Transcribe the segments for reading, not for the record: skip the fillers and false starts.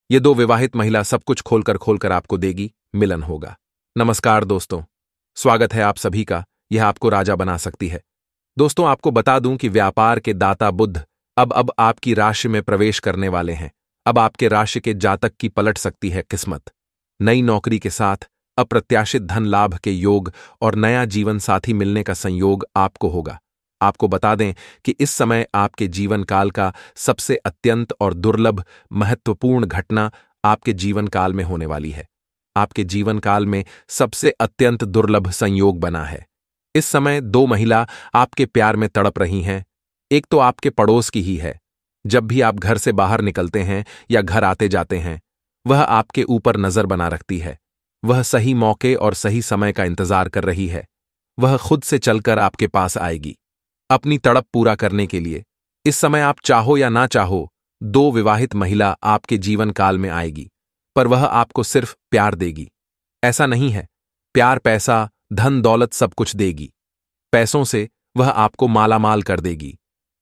ये दो विवाहित महिला सब कुछ खोलकर आपको देगी, मिलन होगा। नमस्कार दोस्तों, स्वागत है आप सभी का। यह आपको राजा बना सकती है। दोस्तों, आपको बता दूं कि व्यापार के दाता बुध अब आपकी राशि में प्रवेश करने वाले हैं। अब आपके राशि के जातक की पलट सकती है किस्मत। नई नौकरी के साथ अप्रत्याशित धन लाभ के योग और नया जीवन साथी मिलने का संयोग आपको होगा। आपको बता दें कि इस समय आपके जीवन काल का सबसे अत्यंत और दुर्लभ महत्वपूर्ण घटना आपके जीवन काल में होने वाली है। आपके जीवन काल में सबसे अत्यंत दुर्लभ संयोग बना है। इस समय दो महिला आपके प्यार में तड़प रही हैं। एक तो आपके पड़ोस की ही है। जब भी आप घर से बाहर निकलते हैं या घर आते जाते हैं, वह आपके ऊपर नजर बना रखती है। वह सही मौके और सही समय का इंतजार कर रही है। वह खुद से चलकर आपके पास आएगी अपनी तड़प पूरा करने के लिए। इस समय आप चाहो या ना चाहो, दो विवाहित महिला आपके जीवन काल में आएगी, पर वह आपको सिर्फ प्यार देगी। ऐसा नहीं है, प्यार पैसा धन दौलत सब कुछ देगी। पैसों से वह आपको मालामाल कर देगी।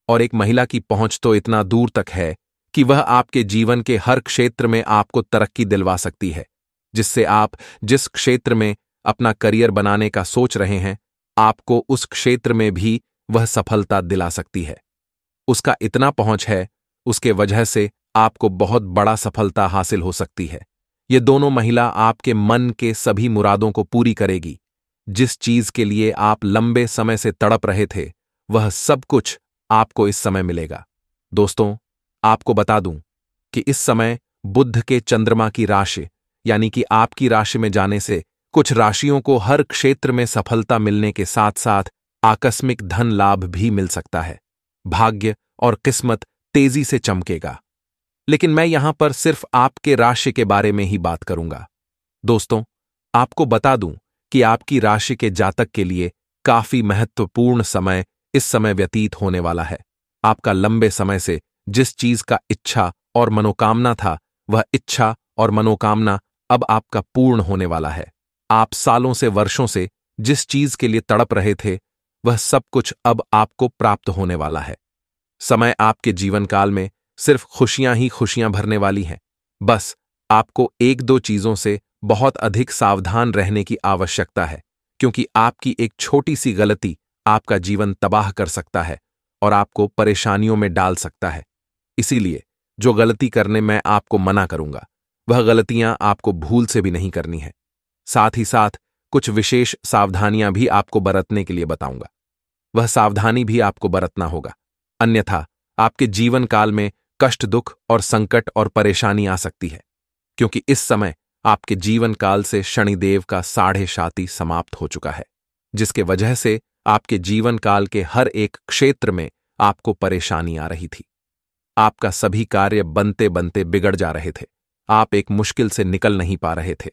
और एक महिला की पहुंच तो इतना दूर तक है कि वह आपके जीवन के हर क्षेत्र में आपको तरक्की दिलवा सकती है, जिससे आप जिस क्षेत्र में अपना करियर बनाने का सोच रहे हैं, आपको उस क्षेत्र में भी वह सफलता दिला सकती है। उसका इतना पहुंच है, उसके वजह से आपको बहुत बड़ा सफलता हासिल हो सकती है। ये दोनों महिला आपके मन के सभी मुरादों को पूरी करेगी। जिस चीज के लिए आप लंबे समय से तड़प रहे थे, वह सब कुछ आपको इस समय मिलेगा। दोस्तों, आपको बता दूं कि इस समय बुध के चंद्रमा की राशि यानी कि आपकी राशि में जाने से कुछ राशियों को हर क्षेत्र में सफलता मिलने के साथ साथ आकस्मिक धन लाभ भी मिल सकता है। भाग्य और किस्मत तेजी से चमकेगा। लेकिन मैं यहां पर सिर्फ आपके राशि के बारे में ही बात करूंगा। दोस्तों, आपको बता दूं कि आपकी राशि के जातक के लिए काफी महत्वपूर्ण समय इस समय व्यतीत होने वाला है। आपका लंबे समय से जिस चीज का इच्छा और मनोकामना था, वह इच्छा और मनोकामना अब आपका पूर्ण होने वाला है। आप सालों से वर्षों से जिस चीज के लिए तड़प रहे थे, वह सब कुछ अब आपको प्राप्त होने वाला है। समय आपके जीवन काल में सिर्फ खुशियां ही खुशियां भरने वाली हैं। बस आपको एक दो चीजों से बहुत अधिक सावधान रहने की आवश्यकता है, क्योंकि आपकी एक छोटी सी गलती आपका जीवन तबाह कर सकता है और आपको परेशानियों में डाल सकता है। इसीलिए जो गलती करने मैं आपको मना करूंगा, वह गलतियां आपको भूल से भी नहीं करनी है। साथ ही साथ कुछ विशेष सावधानियां भी आपको बरतने के लिए बताऊंगा। वह सावधानी भी आपको बरतना होगा, अन्यथा आपके जीवन काल में कष्ट, दुख और संकट और परेशानी आ सकती है, क्योंकि इस समय आपके जीवन काल से शनिदेव का 6.5 समाप्त हो चुका है, जिसके वजह से आपके जीवन काल के हर एक क्षेत्र में आपको परेशानी आ रही थी। आपका सभी कार्य बनते बनते बिगड़ जा रहे थे। आप एक मुश्किल से निकल नहीं पा रहे थे।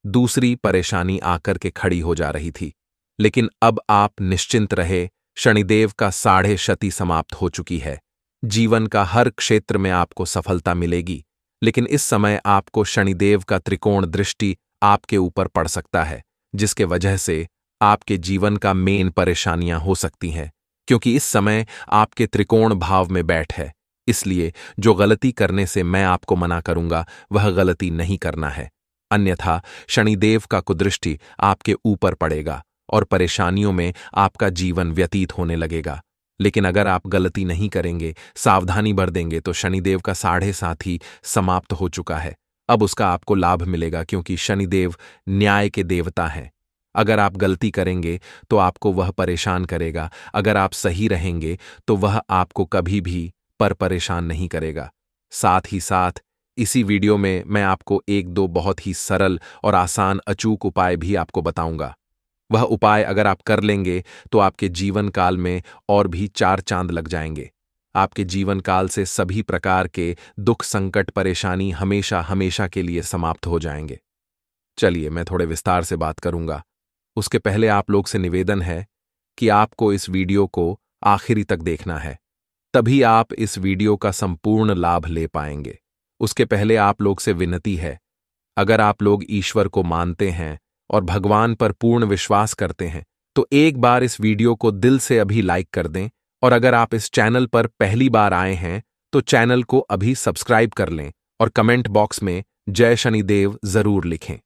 दूसरी परेशानी आकर के खड़ी हो जा रही थी। लेकिन अब आप निश्चिंत रहे, शनिदेव का 6.5 समाप्त हो चुकी है। जीवन का हर क्षेत्र में आपको सफलता मिलेगी, लेकिन इस समय आपको शनिदेव का त्रिकोण दृष्टि आपके ऊपर पड़ सकता है, जिसके वजह से आपके जीवन का मेन परेशानियां हो सकती हैं, क्योंकि इस समय आपके त्रिकोण भाव में बैठ है। इसलिए जो गलती करने से मैं आपको मना करूंगा, वह गलती नहीं करना है, अन्यथा शनिदेव का कुदृष्टि आपके ऊपर पड़ेगा और परेशानियों में आपका जीवन व्यतीत होने लगेगा। लेकिन अगर आप गलती नहीं करेंगे, सावधानी बरतेंगे, तो शनिदेव का 7.5 समाप्त हो चुका है। अब उसका आपको लाभ मिलेगा, क्योंकि शनिदेव न्याय के देवता हैं। अगर आप गलती करेंगे तो आपको वह परेशान करेगा, अगर आप सही रहेंगे तो वह आपको कभी भी परेशान नहीं करेगा। साथ ही साथ इसी वीडियो में मैं आपको एक दो बहुत ही सरल और आसान अचूक उपाय भी आपको बताऊंगा। वह उपाय अगर आप कर लेंगे तो आपके जीवन काल में और भी 4 चांद लग जाएंगे। आपके जीवन काल से सभी प्रकार के दुख, संकट, परेशानी हमेशा हमेशा के लिए समाप्त हो जाएंगे। चलिए, मैं थोड़े विस्तार से बात करूंगा। उसके पहले आप लोग से निवेदन है कि आपको इस वीडियो को आखिरी तक देखना है, तभी आप इस वीडियो का संपूर्ण लाभ ले पाएंगे। उसके पहले आप लोग से विनती है, अगर आप लोग ईश्वर को मानते हैं और भगवान पर पूर्ण विश्वास करते हैं, तो एक बार इस वीडियो को दिल से अभी लाइक कर दें। और अगर आप इस चैनल पर पहली बार आए हैं, तो चैनल को अभी सब्सक्राइब कर लें और कमेंट बॉक्स में जय शनिदेव जरूर लिखें।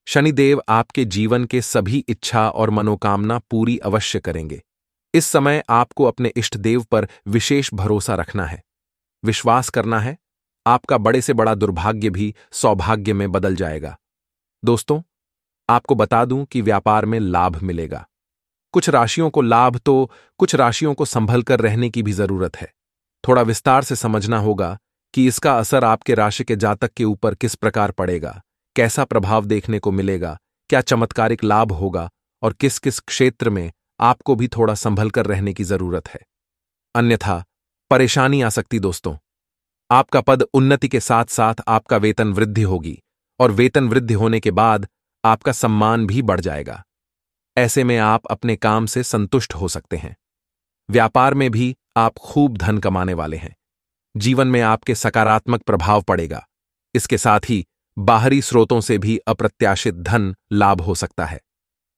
शनिदेव आपके जीवन के सभी इच्छा और मनोकामना पूरी अवश्य करेंगे। इस समय आपको अपने इष्ट देव पर विशेष भरोसा रखना है, विश्वास करना है। आपका बड़े से बड़ा दुर्भाग्य भी सौभाग्य में बदल जाएगा। दोस्तों, आपको बता दूं कि व्यापार में लाभ मिलेगा। कुछ राशियों को लाभ तो कुछ राशियों को संभल कर रहने की भी जरूरत है। थोड़ा विस्तार से समझना होगा कि इसका असर आपके राशि के जातक के ऊपर किस प्रकार पड़ेगा, कैसा प्रभाव देखने को मिलेगा, क्या चमत्कारिक लाभ होगा और किस किस क्षेत्र में आपको भी थोड़ा संभल कर रहने की जरूरत है। अन्यथा परेशानी आ सकती। दोस्तों, आपका पद उन्नति के साथ साथ आपका वेतन वृद्धि होगी और वेतन वृद्धि होने के बाद आपका सम्मान भी बढ़ जाएगा। ऐसे में आप अपने काम से संतुष्ट हो सकते हैं। व्यापार में भी आप खूब धन कमाने वाले हैं। जीवन में आपके सकारात्मक प्रभाव पड़ेगा। इसके साथ ही बाहरी स्रोतों से भी अप्रत्याशित धन लाभ हो सकता है।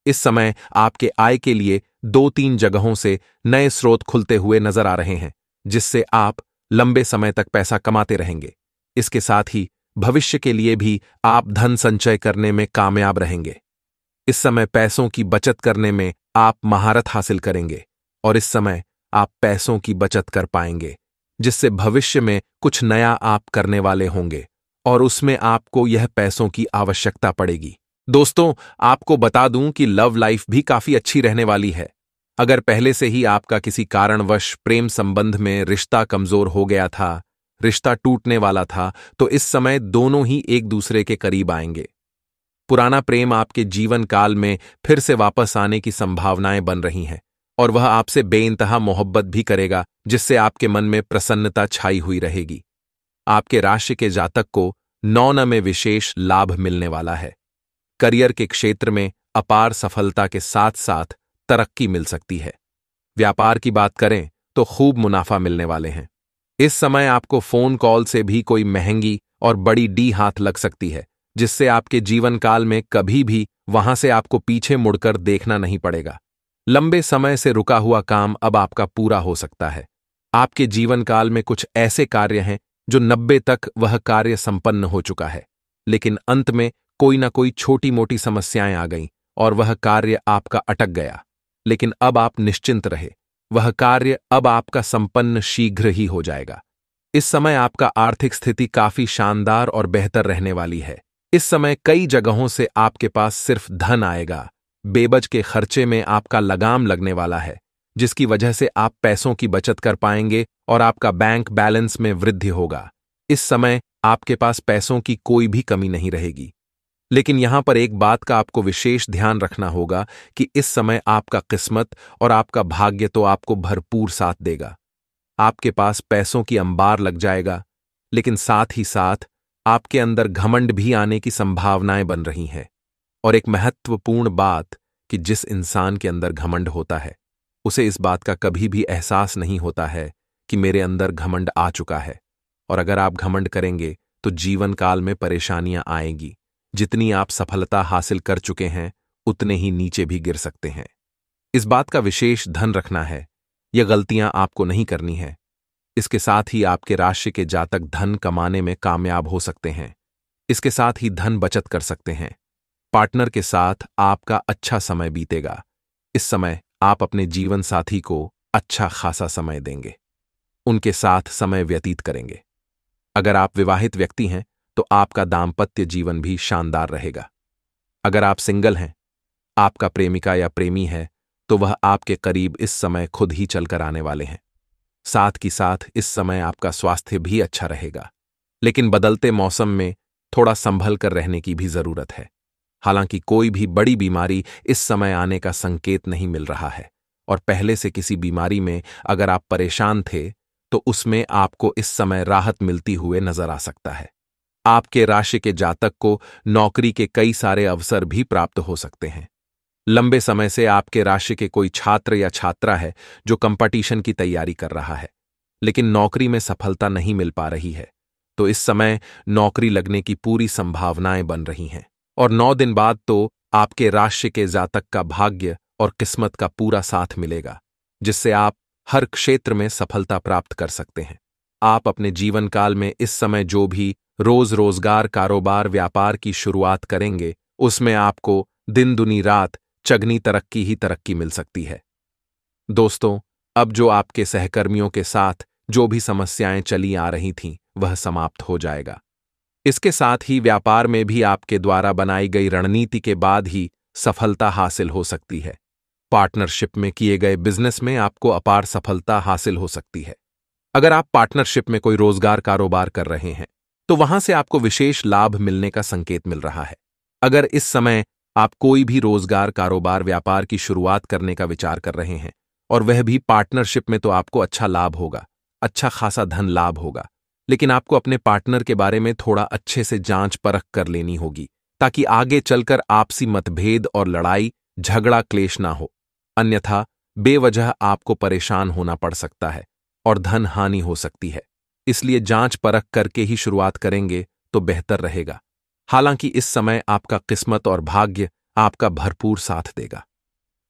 इस समय आपके आय के लिए 2-3 जगहों से नए स्रोत खुलते हुए नजर आ रहे हैं, जिससे आप लंबे समय तक पैसा कमाते रहेंगे। इसके साथ ही भविष्य के लिए भी आप धन संचय करने में कामयाब रहेंगे। इस समय पैसों की बचत करने में आप महारत हासिल करेंगे और इस समय आप पैसों की बचत कर पाएंगे, जिससे भविष्य में कुछ नया आप करने वाले होंगे और उसमें आपको यह पैसों की आवश्यकता पड़ेगी। दोस्तों, आपको बता दूं कि लव लाइफ भी काफी अच्छी रहने वाली है। अगर पहले से ही आपका किसी कारणवश प्रेम संबंध में रिश्ता कमजोर हो गया था, रिश्ता टूटने वाला था, तो इस समय दोनों ही एक दूसरे के करीब आएंगे। पुराना प्रेम आपके जीवन काल में फिर से वापस आने की संभावनाएं बन रही हैं और वह आपसे बेइंतहा मोहब्बत भी करेगा, जिससे आपके मन में प्रसन्नता छाई हुई रहेगी। आपके राशि के जातक को 9 में विशेष लाभ मिलने वाला है। करियर के क्षेत्र में अपार सफलता के साथ साथ तरक्की मिल सकती है। व्यापार की बात करें तो खूब मुनाफा मिलने वाले हैं। इस समय आपको फोन कॉल से भी कोई महंगी और बड़ी डी हाथ लग सकती है, जिससे आपके जीवन काल में कभी भी वहां से आपको पीछे मुड़कर देखना नहीं पड़ेगा। लंबे समय से रुका हुआ काम अब आपका पूरा हो सकता है। आपके जीवन काल में कुछ ऐसे कार्य हैं जो 90 तक वह कार्य संपन्न हो चुका है, लेकिन अंत में कोई ना कोई छोटी मोटी समस्याएं आ गईं और वह कार्य आपका अटक गया। लेकिन अब आप निश्चिंत रहे, वह कार्य अब आपका संपन्न शीघ्र ही हो जाएगा। इस समय आपका आर्थिक स्थिति काफी शानदार और बेहतर रहने वाली है। इस समय कई जगहों से आपके पास सिर्फ धन आएगा। बेबज के खर्चे में आपका लगाम लगने वाला है, जिसकी वजह से आप पैसों की बचत कर पाएंगे और आपका बैंक बैलेंस में वृद्धि होगा। इस समय आपके पास पैसों की कोई भी कमी नहीं रहेगी। लेकिन यहां पर एक बात का आपको विशेष ध्यान रखना होगा कि इस समय आपका किस्मत और आपका भाग्य तो आपको भरपूर साथ देगा। आपके पास पैसों की अंबार लग जाएगा, लेकिन साथ ही साथ आपके अंदर घमंड भी आने की संभावनाएं बन रही हैं। और एक महत्वपूर्ण बात कि जिस इंसान के अंदर घमंड होता है, उसे इस बात का कभी भी एहसास नहीं होता है कि मेरे अंदर घमंड आ चुका है। और अगर आप घमंड करेंगे तो जीवन काल में परेशानियां आएंगी। जितनी आप सफलता हासिल कर चुके हैं, उतने ही नीचे भी गिर सकते हैं। इस बात का विशेष ध्यान रखना है, यह गलतियां आपको नहीं करनी है। इसके साथ ही आपके राशि के जातक धन कमाने में कामयाब हो सकते हैं। इसके साथ ही धन बचत कर सकते हैं। पार्टनर के साथ आपका अच्छा समय बीतेगा। इस समय आप अपने जीवन साथी को अच्छा खासा समय देंगे, उनके साथ समय व्यतीत करेंगे। अगर आप विवाहित व्यक्ति हैं तो आपका दाम्पत्य जीवन भी शानदार रहेगा। अगर आप सिंगल हैं, आपका प्रेमिका या प्रेमी है, तो वह आपके करीब इस समय खुद ही चलकर आने वाले हैं। साथ ही साथ इस समय आपका स्वास्थ्य भी अच्छा रहेगा। लेकिन बदलते मौसम में थोड़ा संभल कर रहने की भी जरूरत है। हालांकि कोई भी बड़ी बीमारी इस समय आने का संकेत नहीं मिल रहा है, और पहले से किसी बीमारी में अगर आप परेशान थे तो उसमें आपको इस समय राहत मिलती हुए नजर आ सकता है। आपके राशि के जातक को नौकरी के कई सारे अवसर भी प्राप्त हो सकते हैं। लंबे समय से आपके राशि के कोई छात्र या छात्रा है जो कंपटीशन की तैयारी कर रहा है, लेकिन नौकरी में सफलता नहीं मिल पा रही है, तो इस समय नौकरी लगने की पूरी संभावनाएं बन रही हैं। और 9 दिन बाद तो आपके राशि के जातक का भाग्य और किस्मत का पूरा साथ मिलेगा, जिससे आप हर क्षेत्र में सफलता प्राप्त कर सकते हैं। आप अपने जीवन काल में इस समय जो भी रोज रोजगार कारोबार व्यापार की शुरुआत करेंगे, उसमें आपको दिन दुनी रात चगनी तरक्की ही तरक्की मिल सकती है। दोस्तों, अब जो आपके सहकर्मियों के साथ जो भी समस्याएं चली आ रही थीं, वह समाप्त हो जाएगा। इसके साथ ही व्यापार में भी आपके द्वारा बनाई गई रणनीति के बाद ही सफलता हासिल हो सकती है। पार्टनरशिप में किए गए बिजनेस में आपको अपार सफलता हासिल हो सकती है। अगर आप पार्टनरशिप में कोई रोजगार कारोबार कर रहे हैं, तो वहां से आपको विशेष लाभ मिलने का संकेत मिल रहा है। अगर इस समय आप कोई भी रोजगार कारोबार व्यापार की शुरुआत करने का विचार कर रहे हैं और वह भी पार्टनरशिप में, तो आपको अच्छा लाभ होगा, अच्छा खासा धन लाभ होगा। लेकिन आपको अपने पार्टनर के बारे में थोड़ा अच्छे से जांच परख कर लेनी होगी, ताकि आगे चलकर आपसी मतभेद और लड़ाई झगड़ा क्लेश ना हो। अन्यथा बेवजह आपको परेशान होना पड़ सकता है और धन हानि हो सकती है। इसलिए जांच परख करके ही शुरुआत करेंगे तो बेहतर रहेगा। हालांकि इस समय आपका किस्मत और भाग्य आपका भरपूर साथ देगा।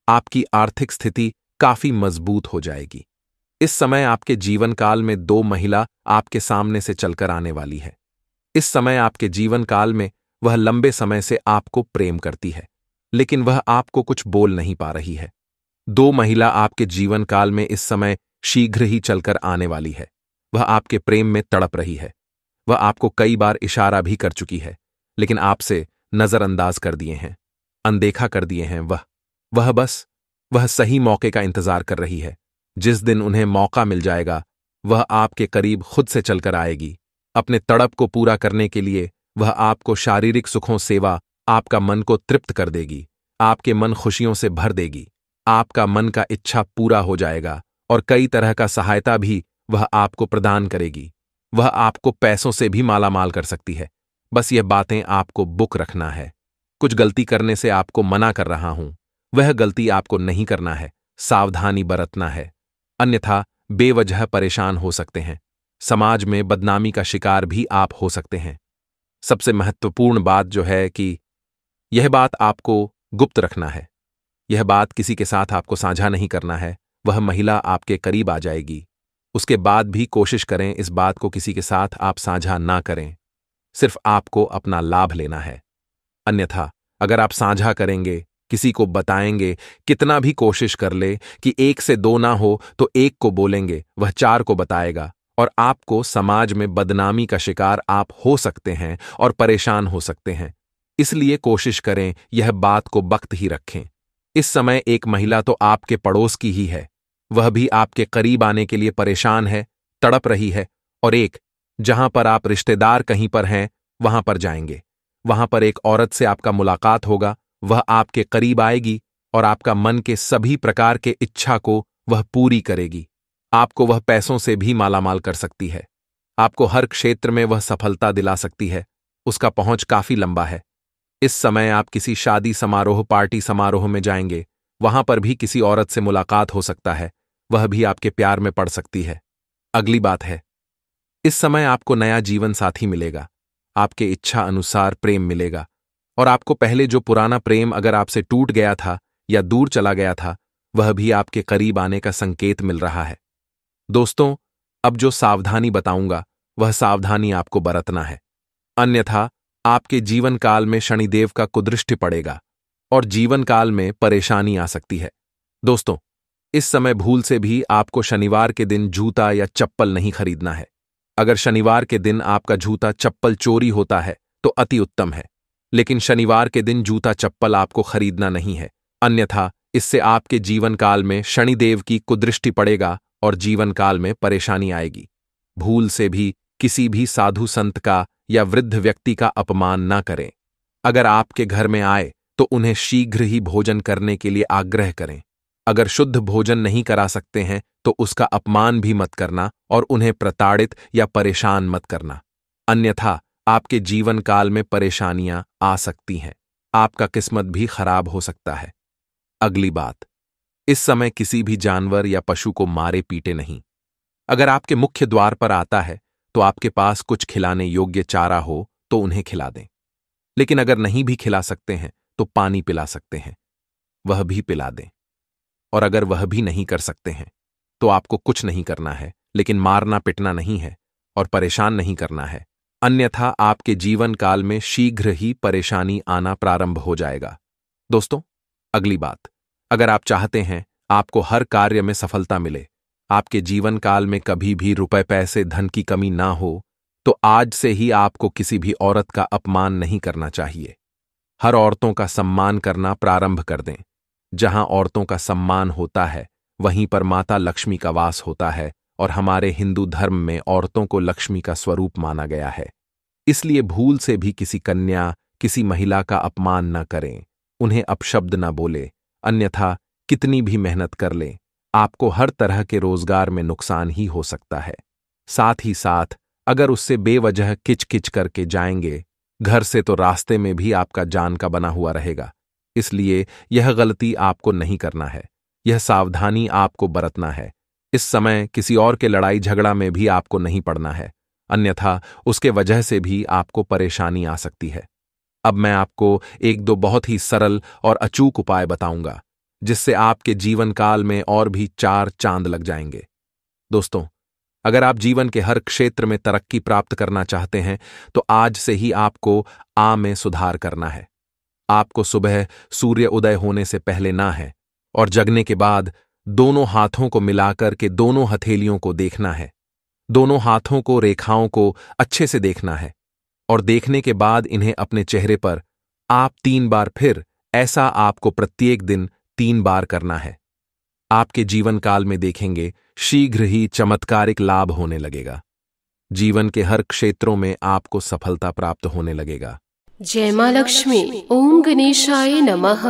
आपकी आर्थिक स्थिति काफी मजबूत हो जाएगी। इस समय आपके जीवन काल में 2 महिला आपके सामने से चलकर आने वाली है। इस समय आपके जीवन काल में वह लंबे समय से आपको प्रेम करती है, लेकिन वह आपको कुछ बोल नहीं पा रही है। 2 महिला आपके जीवन काल में इस समय शीघ्र ही चलकर आने वाली है। वह आपके प्रेम में तड़प रही है। वह आपको कई बार इशारा भी कर चुकी है, लेकिन आपसे नजरअंदाज कर दिए हैं, अनदेखा कर दिए हैं। वह सही मौके का इंतजार कर रही है। जिस दिन उन्हें मौका मिल जाएगा, वह आपके करीब खुद से चलकर आएगी। अपने तड़प को पूरा करने के लिए वह आपको शारीरिक सुखों सेवा आपका मन को तृप्त कर देगी, आपके मन खुशियों से भर देगी। आपका मन का इच्छा पूरा हो जाएगा और कई तरह का सहायता भी वह आपको प्रदान करेगी। वह आपको पैसों से भी मालामाल कर सकती है। बस यह बातें आपको बुक रखना है। कुछ गलती करने से आपको मना कर रहा हूं, वह गलती आपको नहीं करना है, सावधानी बरतना है। अन्यथा बेवजह परेशान हो सकते हैं। समाज में बदनामी का शिकार भी आप हो सकते हैं। सबसे महत्वपूर्ण बात जो है कि यह बात आपको गुप्त रखना है। यह बात किसी के साथ आपको साझा नहीं करना है। वह महिला आपके करीब आ जाएगी, उसके बाद भी कोशिश करें इस बात को किसी के साथ आप साझा ना करें। सिर्फ आपको अपना लाभ लेना है। अन्यथा अगर आप साझा करेंगे, किसी को बताएंगे, कितना भी कोशिश कर ले कि 1 से 2 ना हो तो 1 को बोलेंगे, वह 4 को बताएगा और आपको समाज में बदनामी का शिकार आप हो सकते हैं और परेशान हो सकते हैं। इसलिए कोशिश करें यह बात को वक्त ही रखें। इस समय एक महिला तो आपके पड़ोस की ही है, वह भी आपके करीब आने के लिए परेशान है, तड़प रही है। और एक जहां पर आप रिश्तेदार कहीं पर हैं, वहां पर जाएंगे। वहां पर एक औरत से आपका मुलाकात होगा, वह आपके करीब आएगी और आपका मन के सभी प्रकार के इच्छा को वह पूरी करेगी। आपको वह पैसों से भी मालामाल कर सकती है। आपको हर क्षेत्र में वह सफलता दिला सकती है। उसका पहुंच काफी लंबा है। इस समय आप किसी शादी समारोह पार्टी समारोह में जाएंगे, वहां पर भी किसी औरत से मुलाकात हो सकता है, वह भी आपके प्यार में पड़ सकती है। अगली बात है, इस समय आपको नया जीवन साथी मिलेगा, आपके इच्छा अनुसार प्रेम मिलेगा और आपको पहले जो पुराना प्रेम अगर आपसे टूट गया था या दूर चला गया था, वह भी आपके करीब आने का संकेत मिल रहा है। दोस्तों, अब जो सावधानी बताऊंगा वह सावधानी आपको बरतना है, अन्यथा आपके जीवन काल में शनिदेव का कुदृष्टि पड़ेगा और जीवन काल में परेशानी आ सकती है। दोस्तों, इस समय भूल से भी आपको शनिवार के दिन जूता या चप्पल नहीं खरीदना है। अगर शनिवार के दिन आपका जूता चप्पल चोरी होता है तो अति उत्तम है, लेकिन शनिवार के दिन जूता चप्पल आपको खरीदना नहीं है, अन्यथा इससे आपके जीवन काल में शनिदेव की कुदृष्टि पड़ेगा और जीवन काल में परेशानी आएगी। भूल से भी किसी भी साधु संत का या वृद्ध व्यक्ति का अपमान न करें। अगर आपके घर में आए तो उन्हें शीघ्र ही भोजन करने के लिए आग्रह करें। अगर शुद्ध भोजन नहीं करा सकते हैं तो उसका अपमान भी मत करना और उन्हें प्रताड़ित या परेशान मत करना, अन्यथा आपके जीवन काल में परेशानियां आ सकती हैं। आपका किस्मत भी खराब हो सकता है। अगली बात, इस समय किसी भी जानवर या पशु को मारे पीटे नहीं। अगर आपके मुख्य द्वार पर आता है तो आपके पास कुछ खिलाने योग्य चारा हो तो उन्हें खिला दें, लेकिन अगर नहीं भी खिला सकते हैं तो पानी पिला सकते हैं, वह भी पिला दें। और अगर वह भी नहीं कर सकते हैं तो आपको कुछ नहीं करना है, लेकिन मारना पिटना नहीं है और परेशान नहीं करना है। अन्यथा आपके जीवन काल में शीघ्र ही परेशानी आना प्रारंभ हो जाएगा। दोस्तों, अगली बात, अगर आप चाहते हैं आपको हर कार्य में सफलता मिले, आपके जीवन काल में कभी भी रुपए पैसे धन की कमी ना हो, तो आज से ही आपको किसी भी औरत का अपमान नहीं करना चाहिए। हर औरतों का सम्मान करना प्रारंभ कर दें। जहां औरतों का सम्मान होता है वहीं पर माता लक्ष्मी का वास होता है, और हमारे हिंदू धर्म में औरतों को लक्ष्मी का स्वरूप माना गया है। इसलिए भूल से भी किसी कन्या, किसी महिला का अपमान न करें, उन्हें अपशब्द न बोले, अन्यथा कितनी भी मेहनत कर लें, आपको हर तरह के रोजगार में नुकसान ही हो सकता है। साथ ही साथ अगर उससे बेवजह किच-किच करके जाएंगे घर से, तो रास्ते में भी आपका जान का बना हुआ रहेगा। इसलिए यह गलती आपको नहीं करना है, यह सावधानी आपको बरतना है। इस समय किसी और के लड़ाई झगड़ा में भी आपको नहीं पड़ना है, अन्यथा उसके वजह से भी आपको परेशानी आ सकती है। अब मैं आपको एक दो बहुत ही सरल और अचूक उपाय बताऊंगा, जिससे आपके जीवन काल में और भी 4 चांद लग जाएंगे। दोस्तों, अगर आप जीवन के हर क्षेत्र में तरक्की प्राप्त करना चाहते हैं, तो आज से ही आपको में सुधार करना है। आपको सुबह सूर्य उदय होने से पहले ना है, और जगने के बाद दोनों हाथों को मिलाकर के दोनों हथेलियों को देखना है। दोनों हाथों को, रेखाओं को अच्छे से देखना है, और देखने के बाद इन्हें अपने चेहरे पर आप 3 बार, फिर ऐसा आपको प्रत्येक दिन 3 बार करना है। आपके जीवन काल में देखेंगे शीघ्र ही चमत्कारिक लाभ होने लगेगा। जीवन के हर क्षेत्रों में आपको सफलता प्राप्त होने लगेगा। जय माँ लक्ष्मी। ओम गणेशाय नमः।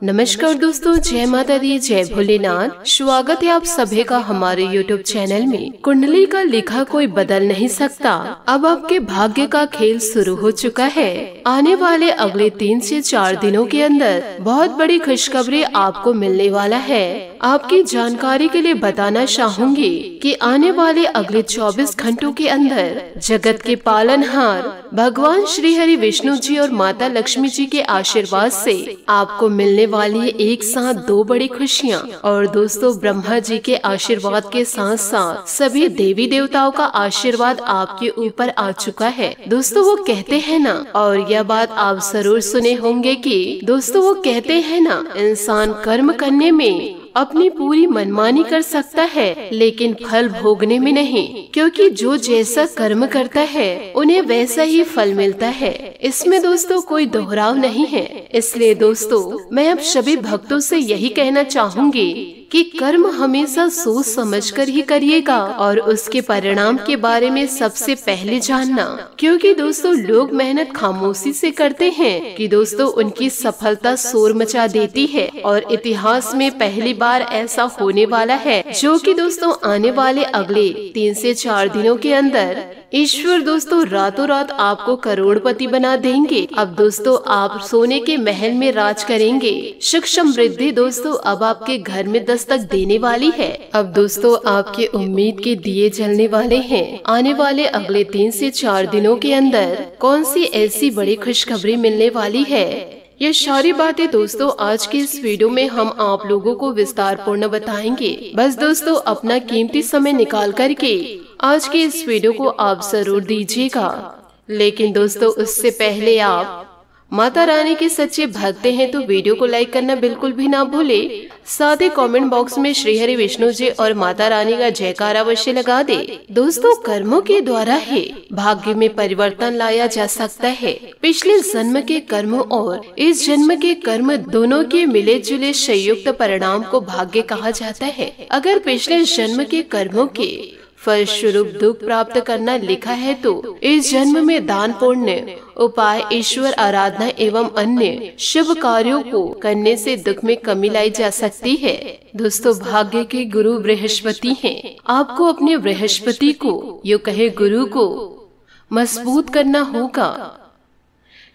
नमस्कार दोस्तों, जय माता दी, जय भोलेनाथ। स्वागत है आप सभी का हमारे YouTube चैनल में। कुंडली का लिखा कोई बदल नहीं सकता। अब आपके भाग्य का खेल शुरू हो चुका है। आने वाले अगले 3 से 4 दिनों के अंदर बहुत बड़ी खुशखबरी आपको मिलने वाला है। आपकी जानकारी के लिए बताना चाहूंगी कि आने वाले अगले 24 घंटों के अंदर जगत के पालनहार भगवान श्री हरि विष्णु जी और माता लक्ष्मी जी के आशीर्वाद से आपको मिलने वाली है एक साथ 2 बड़ी खुशियाँ। और दोस्तों, ब्रह्मा जी के आशीर्वाद के साथ साथ सभी देवी देवताओं का आशीर्वाद आपके ऊपर आ चुका है। दोस्तों, वो कहते हैं ना, और यह बात आप जरूर सुने होंगे कि दोस्तों वो कहते हैं ना, इंसान कर्म करने में अपनी पूरी मनमानी कर सकता है, लेकिन फल भोगने में नहीं, क्योंकि जो जैसा कर्म करता है उन्हें वैसा ही फल मिलता है। इसमें दोस्तों कोई दोहराव नहीं है। इसलिए दोस्तों, मैं अब सभी भक्तों से यही कहना चाहूंगी कि कर्म हमेशा सोच समझकर ही करिएगा, और उसके परिणाम के बारे में सबसे पहले जानना, क्योंकि दोस्तों लोग मेहनत खामोशी से करते हैं कि दोस्तों उनकी सफलता शोर मचा देती है। और इतिहास में पहली बार ऐसा होने वाला है, जो कि दोस्तों आने वाले अगले 3 से 4 दिनों के अंदर ईश्वर दोस्तों रातों रात आपको करोड़पति बना देंगे। अब दोस्तों आप सोने के महल में राज करेंगे। सुख समृद्धि दोस्तों अब आपके घर में दस्तक देने वाली है। अब दोस्तों आपके उम्मीद के दिए जलने वाले हैं। आने वाले अगले 3 से 4 दिनों के अंदर कौन सी ऐसी बड़ी खुशखबरी मिलने वाली है, ये सारी बातें दोस्तों आज की इस वीडियो में हम आप लोगों को विस्तार पूर्ण बताएंगे। बस दोस्तों अपना कीमती समय निकाल करके आज की इस वीडियो को आप जरूर दीजिएगा। लेकिन दोस्तों उससे पहले आप माता रानी के सच्चे भक्त हैं तो वीडियो को लाइक करना बिल्कुल भी ना भूले। साथ ही कमेंट बॉक्स में श्री हरि विष्णु जी और माता रानी का जयकारा अवश्य लगा दे। दोस्तों कर्मों के द्वारा ही भाग्य में परिवर्तन लाया जा सकता है। पिछले जन्म के कर्म और इस जन्म के कर्म दोनों के मिले जुले संयुक्त परिणाम को भाग्य कहा जाता है। अगर पिछले जन्म के कर्मों के फलस्वरूप दुख प्राप्त करना लिखा है तो इस जन्म में दान, पुण्य, उपाय, ईश्वर आराधना एवं अन्य शुभ कार्यों को करने से दुख में कमी लाई जा सकती है। दोस्तों भाग्य के गुरु बृहस्पति हैं। आपको अपने बृहस्पति को, यो कहे गुरु को मजबूत करना होगा,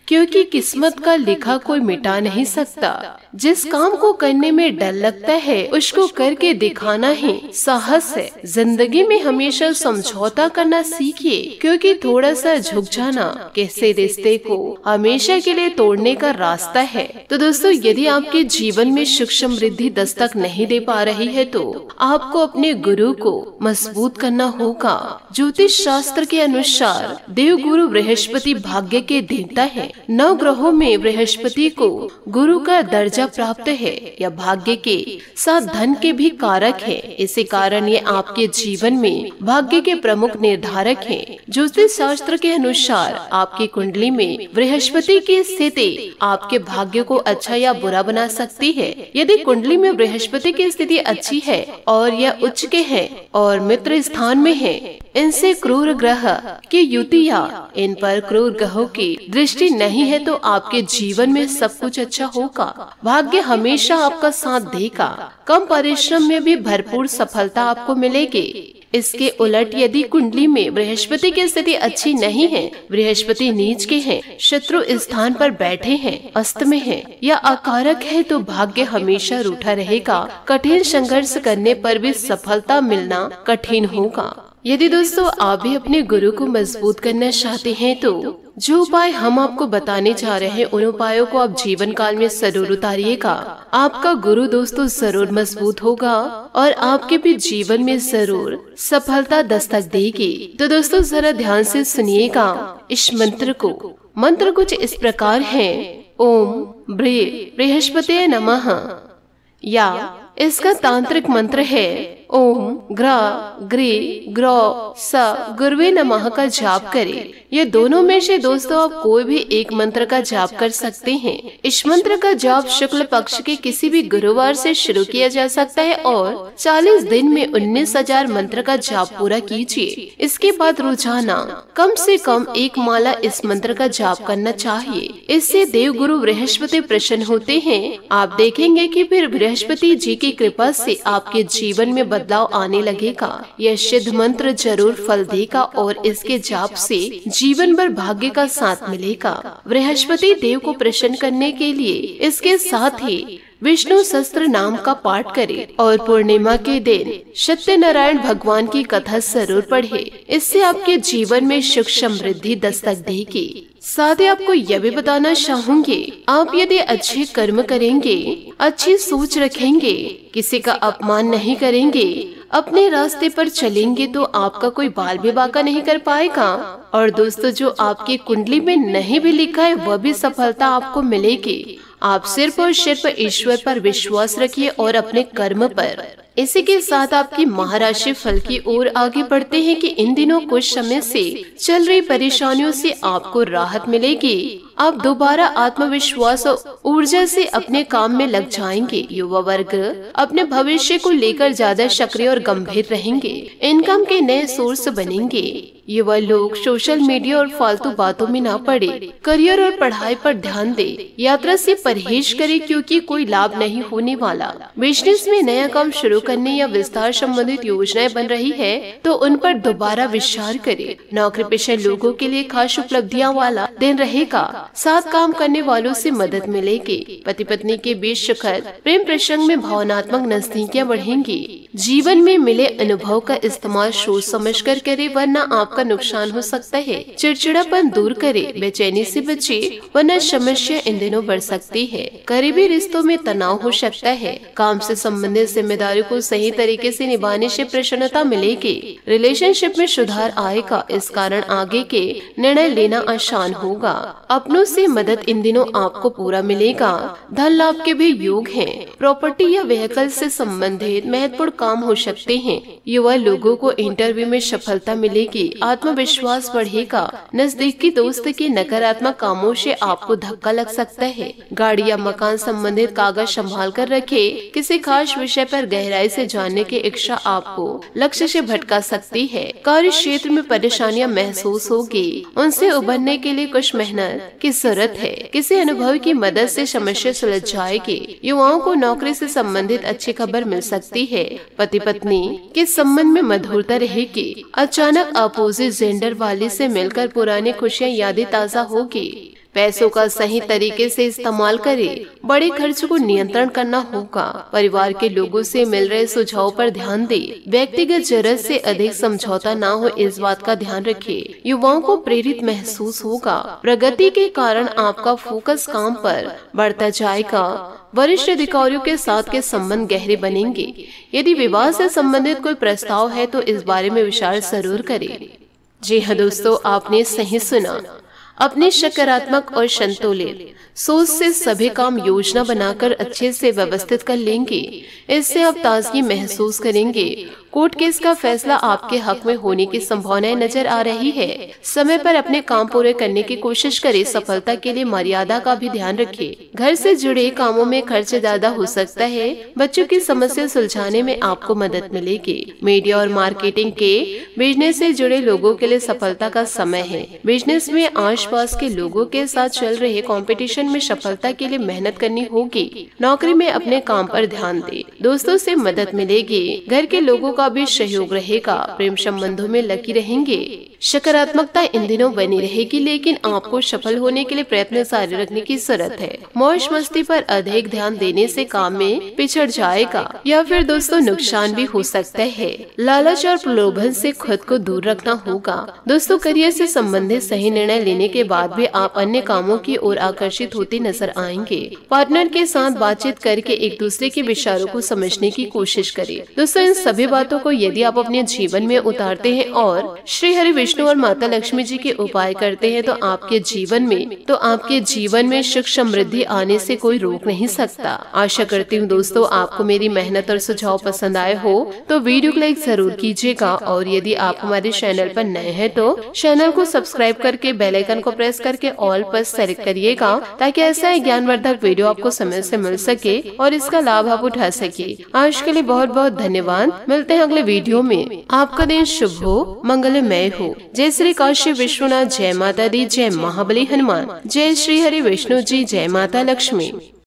क्योंकि किस्मत का लिखा कोई मिटा नहीं सकता। जिस काम को करने में डर लगता है उसको करके दिखाना ही साहस है। जिंदगी में हमेशा समझौता करना सीखिए, क्योंकि थोड़ा सा झुक जाना किसी रिश्ते को हमेशा के लिए तोड़ने का रास्ता है। तो दोस्तों, यदि आपके जीवन में सुख समृद्धि दस्तक नहीं दे पा रही है तो आपको अपने गुरु को मजबूत करना होगा। ज्योतिष शास्त्र के अनुसार देव गुरु बृहस्पति भाग्य के देवता है। 9 ग्रहों में बृहस्पति को गुरु का दर्जा प्राप्त है। यह भाग्य के साथ धन के भी कारक है। इसी कारण ये आपके जीवन में भाग्य के प्रमुख निर्धारक हैं। ज्योतिष शास्त्र के अनुसार आपकी कुंडली में बृहस्पति की स्थिति आपके भाग्य को अच्छा या बुरा बना सकती है। यदि कुंडली में बृहस्पति की स्थिति अच्छी है और यह उच्च के है और मित्र स्थान में है, इनसे क्रूर ग्रह की युति या इन पर क्रूर ग्रहों की दृष्टि नहीं है तो आपके जीवन में सब कुछ अच्छा होगा। भाग्य हमेशा आपका साथ देगा। कम परिश्रम में भी भरपूर सफलता आपको मिलेगी। इसके उलट यदि कुंडली में बृहस्पति की स्थिति अच्छी नहीं है, बृहस्पति नीच के हैं, शत्रु स्थान पर बैठे हैं, अस्त में हैं या अकारक है, तो भाग्य हमेशा रूठा रहेगा। कठिन संघर्ष करने पर भी सफलता मिलना कठिन होगा। यदि दोस्तों आप भी अपने गुरु को मजबूत करना चाहते हैं तो जो उपाय हम आपको बताने जा रहे हैं, उन उपायों को आप जीवन काल में जरूर उतारिएगा। आपका गुरु दोस्तों जरूर मजबूत होगा और आपके भी जीवन में जरूर सफलता दस्तक देगी। तो दोस्तों जरा ध्यान से सुनिएगा इस मंत्र को। मंत्र कुछ इस प्रकार है। ओम बृहस्पते नमः, या इसका तांत्रिक मंत्र है ओम ग्रा ग्री ग्रौ स गुरुवे नमः का जाप करें। ये दोनों में से दोस्तों आप कोई भी एक मंत्र का जाप कर सकते हैं। इस मंत्र का जाप शुक्ल पक्ष के किसी भी गुरुवार से शुरू किया जा सकता है और 40 दिन में 19,000 मंत्र का जाप पूरा कीजिए। इसके बाद रोजाना कम से कम 1 माला इस मंत्र का जाप करना चाहिए। इससे देव गुरु बृहस्पति प्रसन्न होते हैं। आप देखेंगे कि फिर बृहस्पति जी की कृपा से आपके जीवन में बदलाव आने लगेगा। यह सिद्ध मंत्र जरूर फल देगा और इसके जाप से जीवन भर भाग्य का साथ मिलेगा। बृहस्पति देव को प्रसन्न करने के लिए इसके साथ ही विष्णु सहस्त्र नाम का पाठ करें और पूर्णिमा के दिन सत्यनारायण भगवान की कथा जरूर पढ़े। इससे आपके जीवन में सुख समृद्धि दस्तक देगी। साथ ही आपको यह भी बताना चाहूंगी, आप यदि अच्छे कर्म करेंगे, अच्छी सोच रखेंगे, किसी का अपमान नहीं करेंगे, अपने रास्ते पर चलेंगे तो आपका कोई बाल भी बांका नहीं कर पाएगा। और दोस्तों जो आपकी कुंडली में नहीं भी लिखा है वह भी सफलता आपको मिलेगी। आप सिर्फ और सिर्फ ईश्वर पर विश्वास रखिए और अपने कर्म पर। इसी के साथ आपकी महाराशि फल की ओर आगे बढ़ते हैं कि इन दिनों कुछ समय से चल रही परेशानियों से आपको राहत मिलेगी। आप दोबारा आत्मविश्वास और ऊर्जा से अपने काम में लग जाएंगे। युवा वर्ग अपने भविष्य को लेकर ज्यादा सक्रिय और गंभीर रहेंगे। इनकम के नए सोर्स बनेंगे। युवा लोग सोशल मीडिया और फालतू बातों में ना पड़े, करियर और पढ़ाई पर ध्यान दे। यात्रा से परहेज करें क्योंकि कोई लाभ नहीं होने वाला। बिजनेस में नया काम शुरू करने या विस्तार संबंधित योजनाएं बन रही है तो उन पर दोबारा विचार करें। नौकरी पेशा लोगों के लिए खास उपलब्धियां वाला दिन रहेगा। साथ काम करने वालों से मदद मिलेगी। पति पत्नी के बीच सुखद प्रेम प्रसंग में भावनात्मक नजदीकियां बढ़ेंगी। जीवन में मिले अनुभव का इस्तेमाल सोच समझ कर करे, वरना आपका नुकसान हो सकता है। चिड़चिड़ापन दूर करे, बेचैनी से बचे, वरना समस्या इन दिनों बढ़ सकती है। करीबी रिश्तों में तनाव हो सकता है। काम से संबंधित जिम्मेदारी को सही तरीके से निभाने से प्रसन्नता मिलेगी। रिलेशनशिप में सुधार आएगा। इस कारण आगे के निर्णय लेना आसान होगा। अपनों से मदद इन दिनों आपको पूरा मिलेगा। धन लाभ के भी योग हैं। प्रॉपर्टी या व्हीकल से संबंधित महत्वपूर्ण काम हो सकते हैं। युवा लोगों को इंटरव्यू में सफलता मिलेगी। आत्मविश्वास बढ़ेगा। नजदीकी दोस्त के नकारात्मक कामों से आपको धक्का लग सकता है। गाड़ी या मकान संबंधित कागज संभाल कर रखे। किसी खास विषय पर गहराई से जानने की इच्छा आपको लक्ष्य से भटका सकती है। कार्य क्षेत्र में परेशानियां महसूस होगी। उनसे उबरने के लिए कुछ मेहनत की जरूरत है। किसी अनुभवी की मदद से समस्या सुलझ जाएगी। युवाओं को नौकरी से संबंधित अच्छी खबर मिल सकती है। पति पत्नी के संबंध में मधुरता रहेगी। अचानक अपोजिट जेंडर वाली से मिलकर पुरानी खुशियां यादें ताजा होगी। पैसों का सही तरीके से इस्तेमाल करें। बड़े खर्च को नियंत्रण करना होगा। परिवार के लोगों से मिल रहे सुझाव पर ध्यान दें। व्यक्तिगत जरूरत से अधिक समझौता ना हो, इस बात का ध्यान रखें। युवाओं को प्रेरित महसूस होगा। प्रगति के कारण आपका फोकस काम पर बढ़ता जाएगा। वरिष्ठ अधिकारियों के साथ के संबंध गहरे बनेंगे। यदि विवाह से संबंधित कोई प्रस्ताव है तो इस बारे में विचार जरूर करें। जी हाँ दोस्तों, आपने सही सुना। अपने सकारात्मक और संतुलित सोच से सभी काम योजना बनाकर अच्छे से व्यवस्थित कर लेंगे। इससे आप ताजगी महसूस करेंगे। कोर्ट केस का फैसला आपके हक में होने की संभावनाएं नजर आ रही है। समय पर अपने काम पूरे करने की कोशिश करें। सफलता के लिए मर्यादा का भी ध्यान रखें। घर से जुड़े कामों में खर्च ज्यादा हो सकता है। बच्चों की समस्या सुलझाने में आपको मदद मिलेगी। मीडिया और मार्केटिंग के बिजनेस से जुड़े लोगों के लिए सफलता का समय है। बिजनेस में आसपास के लोगों के साथ चल रहे कंपटीशन में सफलता के लिए मेहनत करनी होगी। नौकरी में अपने काम पर ध्यान दें। दोस्तों से मदद मिलेगी। घर के लोगों का भी सहयोग रहेगा। प्रेम संबंधों में लगी रहेंगे। सकारात्मकता इन दिनों बनी रहेगी, लेकिन आपको सफल होने के लिए प्रयत्न जारी रखने की जरूरत है। मौज मस्ती पर अधिक ध्यान देने से काम में पिछड़ जाएगा या फिर दोस्तों नुकसान भी हो सकता है। लालच और प्रलोभन से खुद को दूर रखना होगा। दोस्तों करियर से संबंधित सही निर्णय लेने के बाद भी आप अन्य कामों की ओर आकर्षित होते नजर आएंगे। पार्टनर के साथ बातचीत करके एक दूसरे के विचारों को समझने की कोशिश करें। दोस्तों इन सभी बातों को यदि आप अपने जीवन में उतारते हैं और श्री हरि विष्णु और माता लक्ष्मी जी के उपाय करते हैं तो आपके जीवन में सुख समृद्धि आने से कोई रोक नहीं सकता। आशा करती हूँ दोस्तों आपको मेरी मेहनत और सुझाव पसंद आए हो तो वीडियो को लाइक जरूर कीजिएगा और यदि आप हमारे चैनल पर नए हैं तो चैनल को सब्सक्राइब करके बेल आइकन को प्रेस करके ऑल पर सेलेक्ट करिएगा ताकि ऐसा ज्ञानवर्धक वीडियो आपको समय से मिल सके और इसका लाभ आप उठा सके। आज के लिए बहुत बहुत धन्यवाद। मिलते हैं अगले वीडियो में। आपका दिन शुभ हो, मंगलमय हो। जय श्री काशी विश्वनाथ, जय माता दी, जय महाबली हनुमान, जय श्री हरि विष्णु जी, जय माता लक्ष्मी।